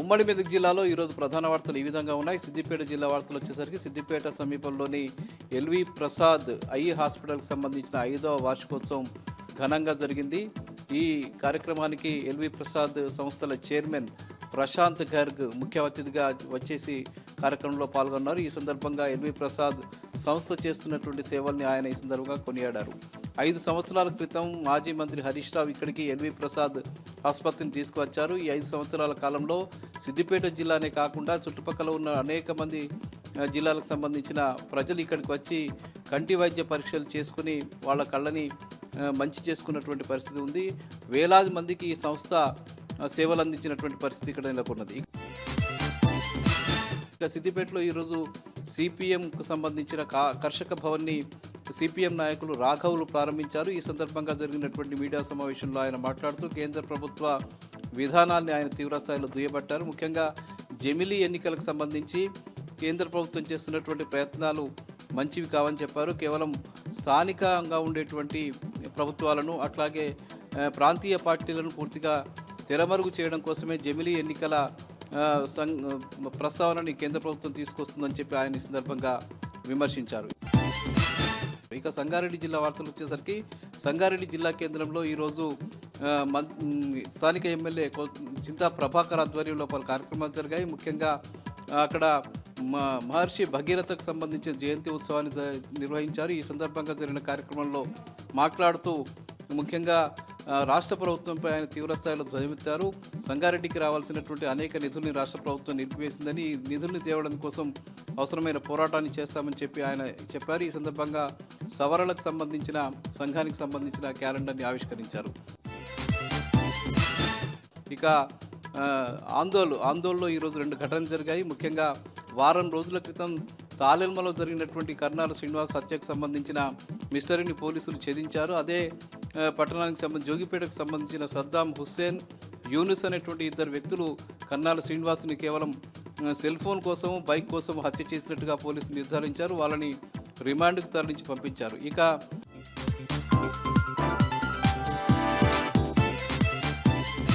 ఉమ్మడి మెదక్ జిల్లాలో ఈరోజు ప్రధాన వార్తలు ఈ విధంగా ఉన్నాయి. సిద్దిపేట జిల్లా వార్తలు వచ్చేసరికి సిద్దిపేట సమీపంలోని ఎల్వి ప్రసాద్ ఐ హాస్పిటల్కి సంబంధించిన 5వ వార్షికోత్సవం ఘనంగా జరిగింది. ఈ కార్యక్రమానికి ఎల్వి ప్రసాద్ సంస్థల చైర్మన్ ప్రశాంత్ గర్గ్ ముఖ్య అతిథిగా వచ్చేసి కార్యక్రమంలో పాల్గొన్నారు. ఈ సందర్భంగా ఎల్వి ప్రసాద్ సంస్థ చేస్తున్నటువంటి సేవల్ని ఆయన ఈ సందర్భంగా కొనియాడారు. 5 సంవత్సరాల క్రితం మాజీ మంత్రి హరీష్ రావు ఇక్కడికి ఎల్వి ప్రసాద్ ఆసుపత్రిని తీసుకువచ్చారు. ఈ 5 సంవత్సరాల కాలంలో సిద్దిపేట జిల్లానే కాకుండా చుట్టుపక్కల ఉన్న అనేక మంది జిల్లాలకు సంబంధించిన ప్రజలు ఇక్కడికి వచ్చి కంటి వైద్య పరీక్షలు చేసుకుని వాళ్ళ కళ్ళని మంచి చేసుకున్నటువంటి పరిస్థితి ఉంది. వేలాది మందికి ఈ సంస్థ సేవలు అందించినటువంటి పరిస్థితి ఇక్కడ నెలకొన్నది. ఇక సిద్దిపేటలో ఈరోజు సిపిఎంకు సంబంధించిన కర్షక భవన్ని సిపిఎం నాయకులు రాఘవులు ప్రారంభించారు. ఈ సందర్భంగా జరిగినటువంటి మీడియా సమావేశంలో ఆయన మాట్లాడుతూ కేంద్ర ప్రభుత్వ విధానాల్ని ఆయన తీవ్రస్థాయిలో దుయ్యబట్టారు. ముఖ్యంగా జమిలీ ఎన్నికలకు సంబంధించి కేంద్ర ప్రభుత్వం చేస్తున్నటువంటి ప్రయత్నాలు మంచివి కావని చెప్పారు. కేవలం స్థానికంగా ఉండేటువంటి ప్రభుత్వాలను అట్లాగే ప్రాంతీయ పార్టీలను పూర్తిగా తెరమరుగు చేయడం కోసమే జమిలీ ఎన్నికల ప్రస్తావనని కేంద్ర ప్రభుత్వం తీసుకొస్తుందని చెప్పి ఆయన ఈ సందర్భంగా విమర్శించారు. ఇక సంగారెడ్డి జిల్లా వార్తలు వచ్చేసరికి సంగారెడ్డి జిల్లా కేంద్రంలో ఈరోజు స్థానిక ఎమ్మెల్యే చింతా ప్రభాకర్ ఆధ్వర్యంలో పలు కార్యక్రమాలు జరిగాయి. ముఖ్యంగా అక్కడ మహర్షి భగీరథకు సంబంధించిన జయంతి ఉత్సవాన్ని నిర్వహించారు. ఈ సందర్భంగా జరిగిన కార్యక్రమంలో మాట్లాడుతూ ముఖ్యంగా రాష్ట్ర ప్రభుత్వంపై ఆయన తీవ్రస్థాయిలో ధ్వజమెత్తారు. సంగారెడ్డికి రావాల్సినటువంటి అనేక నిధుల్ని రాష్ట్ర ప్రభుత్వం నిలిపివేసిందని ఈ నిధుల్ని తేవడం కోసం అవసరమైన పోరాటాన్ని చేస్తామని చెప్పి ఆయన చెప్పారు. ఈ సందర్భంగా సవరణలకు సంబంధించిన సంఘానికి సంబంధించిన క్యాలెండర్ని ఆవిష్కరించారు. ఇక ఆందోళనలో ఈరోజు 2 ఘటనలు జరిగాయి. ముఖ్యంగా వారం రోజుల క్రితం తాలెల్మలో జరిగినటువంటి కర్నాల శ్రీనివాస్ హత్యకు సంబంధించిన మిస్టరీని పోలీసులు ఛేదించారు. అదే పట్టణానికి సంబంధించి జోగిపేటకు సంబంధించిన సద్దాం హుస్సేన్, యూనుస్ అనేటువంటి 2 వ్యక్తులు కర్నాల శ్రీనివాస్ని కేవలం సెల్ ఫోన్ కోసం, బైక్ కోసం హత్య చేసినట్టుగా పోలీసులు నిర్ధారించారు. వాళ్ళని రిమాండ్కు తరలించి పంపించారు. ఇక